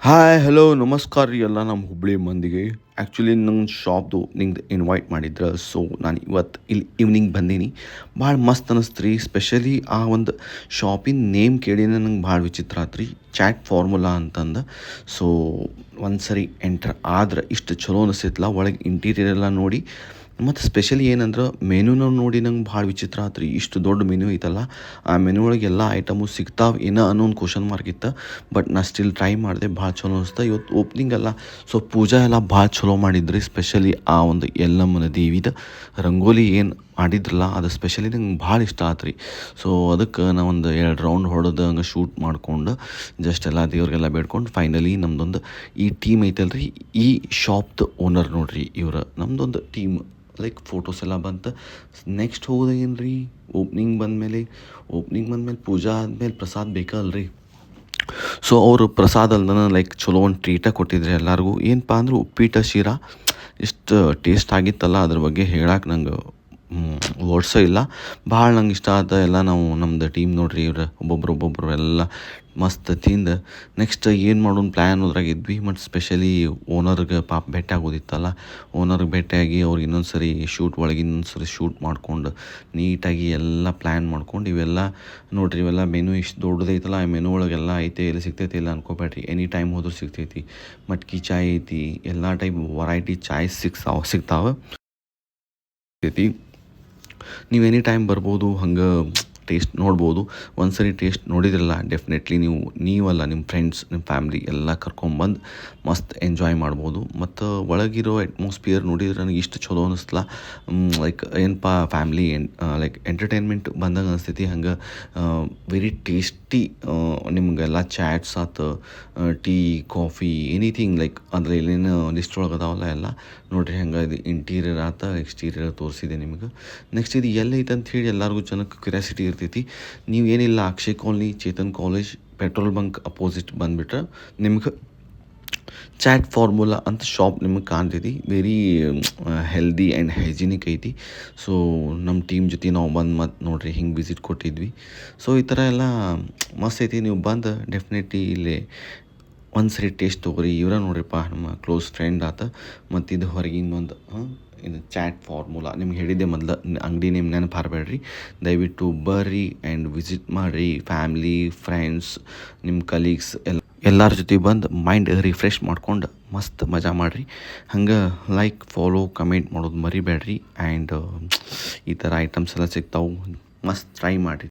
Hi hello ನಮಸ್ಕಾರ ರೀ ಎಲ್ಲ ನಮ್ಮ ಹುಬ್ಬಳ್ಳಿ ಮಂದಿಗೆ. ಆ್ಯಕ್ಚುಲಿ ನಂಗೆ ಶಾಪ್ದು ನಿಂಗೆ ಇನ್ವೈಟ್ ಮಾಡಿದ್ರೆ ಸೊ ನಾನು ಇವತ್ತು ಇಲ್ಲಿ ಈವ್ನಿಂಗ್ ಬಂದೀನಿ. ಭಾಳ ಮಸ್ತ್ ಅನ್ನಿಸ್ತು ರೀ. ಸ್ಪೆಷಲಿ ಆ ಒಂದು ಶಾಪಿನ ನೇಮ್ ಕೇಳಿನೇ ನಂಗೆ ಭಾಳ ವಿಚಿತ್ರ ಆಯ್ತು ರೀ, ಚಾಟ್ ಫಾರ್ಮುಲಾ ಅಂತಂದು. ಸೊ ಒಂದು ಸರಿ ಎಂಟ್ರ್ ಆದ್ರೆ ಇಷ್ಟು ಚಲೋ ಅನಿಸ್ತೈತಲ್ಲ, ಒಳಗೆ ಇಂಟೀರಿಯರ್ ಎಲ್ಲ ನೋಡಿ. ಮತ್ತು ಸ್ಪೆಷಲಿ ಏನಂದ್ರೆ ಮೆನುನ ನೋಡಿ ನಂಗೆ ಭಾಳ ವಿಚಿತ್ರ ಆಯ್ತು ರೀ. ಇಷ್ಟು ದೊಡ್ಡ ಮೆನು ಐತಲ್ಲ, ಆ ಮೆನು ಒಳಗೆ ಎಲ್ಲ ಐಟಮು ಸಿಗ್ತಾವೆ ಏನೋ ಅನ್ನೋ ಒಂದು ಕ್ವಶನ್ ಮಾರ್ಕ್ ಇತ್ತು. ಬಟ್ ನಾ ಸ್ಟಿಲ್ ಟ್ರೈ ಮಾಡಿದೆ, ಭಾಳ ಚಲೋ ಅನಿಸ್ತು. ಇವತ್ತು ಓಪ್ನಿಂಗ್ ಎಲ್ಲ ಸೊ ಪೂಜಾ ಎಲ್ಲ ಭಾಳ ಚಲೋ ಮಾಡಿದ್ರಿ. ಸ್ಪೆಷಲಿ ಆ ಒಂದು ಯಲ್ಲಮ್ಮನ ದೇವಿದ ರಂಗೋಲಿ ಏನು ಮಾಡಿದ್ರಲ್ಲ, ಅದು ಸ್ಪೆಷಲಿ ನಂಗೆ ಭಾಳ ಇಷ್ಟ ಆಯ್ತು ರೀ. ಸೊ ಅದಕ್ಕೆ ನಾವು ಒಂದು 2 ರೌಂಡ್ ಹೊಡೆದು ಹಂಗೆ ಶೂಟ್ ಮಾಡ್ಕೊಂಡು ಜಸ್ಟ್ ಎಲ್ಲ ದೇವ್ರಿಗೆಲ್ಲ ಬೇಡ್ಕೊಂಡು ಫೈನಲಿ ನಮ್ಮದೊಂದು ಈ ಟೀಮ್ ಐತಲ್ಲ ರೀ, ಈ ಶಾಪ್ದು ಓನರ್ ನೋಡ್ರಿ ಇವ್ರು. ನಮ್ಮದೊಂದು ಟೀಮ್ ಲೈಕ್ ಫೋಟೋಸ್ ಎಲ್ಲ ಬಂತು. ನೆಕ್ಸ್ಟ್ ಹೋಗೋದು ಏನು ರೀ, ಓಪ್ನಿಂಗ್ ಬಂದಮೇಲೆ ಪೂಜಾ ಆದಮೇಲೆ ಪ್ರಸಾದ ಬೇಕಲ್ರಿ. ಸೊ ಅವರು ಪ್ರಸಾದ ಅಲ್ದನ ಲೈಕ್ ಚಲೋ ಒಂದು ಟ್ರೀಟ ಕೊಟ್ಟಿದ್ರು ಎಲ್ಲರಿಗೂ. ಏನಪ್ಪ ಅಂದ್ರೆ ಉಪ್ಪಿಟ್ಟು ಶೀರಾ ಎಷ್ಟು ಟೇಸ್ಟ್ ಆಗಿತ್ತಲ್ಲ, ಅದ್ರ ಬಗ್ಗೆ ಹೇಳಕ್ಕೆ ನಂಗೆ ವರ್ಡ್ಸೇ ಇಲ್ಲ. ಭಾಳ ನಂಗೆ ಇಷ್ಟ ಆದ. ಎಲ್ಲ ನಾವು ನಮ್ಮದು ಟೀಮ್ ನೋಡ್ರಿ, ಇವ್ರು ಒಬ್ಬೊಬ್ರು ಎಲ್ಲ ಮಸ್ತ್ ತಿಂದು ನೆಕ್ಸ್ಟ್ ಏನು ಮಾಡೋಣ ಪ್ಲ್ಯಾನ್ ಅದ್ರಾಗ ಇದ್ವಿ. ಮತ್ತು ಸ್ಪೆಷಲಿ ಓನರ್ಗೆ ಪಾಪ ಭೇಟಿ ಆಗೋದಿತ್ತಲ್ಲ, ಓನರ್ಗೆ ಭೇಟಿಯಾಗಿ ಅವ್ರಿಗೆ ಇನ್ನೊಂದು ಸರಿ ಶೂಟ್ ಮಾಡ್ಕೊಂಡು ನೀಟಾಗಿ ಎಲ್ಲ ಪ್ಲ್ಯಾನ್ ಮಾಡ್ಕೊಂಡು ಇವೆಲ್ಲ ನೋಡ್ರಿ. ಇವೆಲ್ಲ ಮೆನು ಇಷ್ಟು ದೊಡ್ಡದೈತಲ್ಲ, ಆ ಮೆನು ಒಳಗೆಲ್ಲ ಐತೆ, ಎಲ್ಲಿ ಸಿಗ್ತೈತಿ ಇಲ್ಲ ಅನ್ಕೋಬೇಡ್ರಿ, ಎನಿ ಟೈಮ್ ಹೋದ್ರೂ ಸಿಗ್ತೈತಿ. ಮಟ್ಕಿ ಚಾಯ್ ಐತಿ, ಎಲ್ಲ ಟೈಪ್ ವರೈಟಿ ಚಾಯ್ ಸಿಗ್ತಾವೆ. ನೀವು ಎನಿ ಟೈಮ್ ಬರ್ಬೋದು, ಹಂಗೆ ಟೇಸ್ಟ್ ನೋಡ್ಬೋದು. ಒಂದು ಸರಿ ಟೇಸ್ಟ್ ನೋಡಿದ್ರಲ್ಲ, ಡೆಫಿನೆಟ್ಲಿ ನೀವಲ್ಲ ನಿಮ್ಮ ಫ್ರೆಂಡ್ಸ್, ನಿಮ್ಮ ಫ್ಯಾಮ್ಲಿ ಎಲ್ಲ ಕರ್ಕೊಂಬಂದು ಮಸ್ತ್ ಎಂಜಾಯ್ ಮಾಡ್ಬೋದು. ಮತ್ತು ಒಳಗಿರೋ ಅಟ್ಮಾಸ್ಫಿಯರ್ ನೋಡಿದ್ರೆ ನನಗೆ ಇಷ್ಟು ಚಲೋ ಅನ್ನಿಸ್ತಲ್ಲ. ಲೈಕ್ ಏನಪ್ಪ ಫ್ಯಾಮ್ಲಿ ಲೈಕ್ ಎಂಟರ್ಟೈನ್ಮೆಂಟ್ ಬಂದಂಗೆ ಅನಿಸ್ತೈತಿ. ಹಂಗೆ ವೆರಿ ಟೇಸ್ಟಿ. ನಿಮಗೆಲ್ಲ ಚಾಟ್ಸ್ ಆತು, ಟೀ, ಕಾಫಿ, ಎನಿಥಿಂಗ್ ಲೈಕ್ ಅದ್ರಲ್ಲಿ ಏನೇನು ಲಿಸ್ಟ್ ಒಳಗೆ ಅದಾವಲ್ಲ ಎಲ್ಲ ನೋಡಿರಿ. ಹಂಗೆ ಇದು ಇಂಟೀರಿಯರ್ ಆತ, ಎಕ್ಸ್ಟೀರಿಯರ್ ತೋರಿಸಿದೆ ನಿಮಗೆ. ನೆಕ್ಸ್ಟ್ ಇದು ಎಲ್ಲೈತೆ ಅಂತ ಹೇಳಿ ಎಲ್ಲರಿಗೂ ಜನಕ್ಕೆ ಕ್ಯೂರಿಯಾಸಿಟಿ ಇರ್ತೈತಿ. ನೀವು ಏನಿಲ್ಲ, Akshay colony, Chetan college, petrol bunk opposite ಬಂದುಬಿಟ್ರೆ ನಿಮ್ಗೆ ಚಾಟ್ ಫಾರ್ಮುಲಾ ಅಂತ ಶಾಪ್ ನಿಮಗೆ ಕಾಣ್ತೈತಿ. ವೆರಿ ಹೆಲ್ದಿ ಆ್ಯಂಡ್ ಹೈಜಿನಿಕ್ ಐತಿ. ಸೊ ನಮ್ಮ ಟೀಮ್ ಜೊತೆ ನಾವು ಮತ್ತು ನೋಡಿರಿ ಹಿಂಗೆ ವಿಸಿಟ್ ಕೊಟ್ಟಿದ್ವಿ. ಸೊ ಈ ಥರ ಎಲ್ಲ ಮಸ್ತ್ ಐತಿ. ನೀವು ಬಂದು ಡೆಫಿನೆಟ್ಲಿ ಇಲ್ಲಿ ಒಂದು ಸರಿ ಟೇಸ್ಟ್ ತೊಗೊರಿ. ಇವರ ನೋಡ್ರಿಪ್ಪ ನಮ್ಮ ಕ್ಲೋಸ್ ಫ್ರೆಂಡ್ ಆತ. ಮತ್ತು ಇದು ಹೊರಗಿನ ಒಂದು ಇದು ಚಾಟ್ ಫಾರ್ಮುಲಾ ನಿಮ್ಗೆ ಹೇಳಿದ್ದೆ ಮೊದಲು, ಅಂಗಡಿ ನೇಮ್ ನೆನಪು ಹಾರಬೇಡ್ರಿ. ದಯವಿಟ್ಟು ಬರ್ರಿ ಆ್ಯಂಡ್ ವಿಸಿಟ್ ಮಾಡಿರಿ. ಫ್ಯಾಮ್ಲಿ, ಫ್ರೆಂಡ್ಸ್, ನಿಮ್ಮ ಕಲೀಗ್ಸ್ ಎಲ್ಲರ ಜೊತೆ ಬಂದು ಮೈಂಡ್ ರಿಫ್ರೆಶ್ ಮಾಡ್ಕೊಂಡು ಮಸ್ತ್ ಮಜಾ ಮಾಡಿರಿ. ಹಂಗೆ ಲೈಕ್, ಫಾಲೋ, ಕಮೆಂಟ್ ಮಾಡೋದು ಮರಿಬೇಡ್ರಿ. ಆ್ಯಂಡ್ ಈ ಥರ ಐಟಮ್ಸ್ ಎಲ್ಲ ಸಿಗ್ತಾವೆ, ಮಸ್ತ್ ಟ್ರೈ ಮಾಡಿರಿ.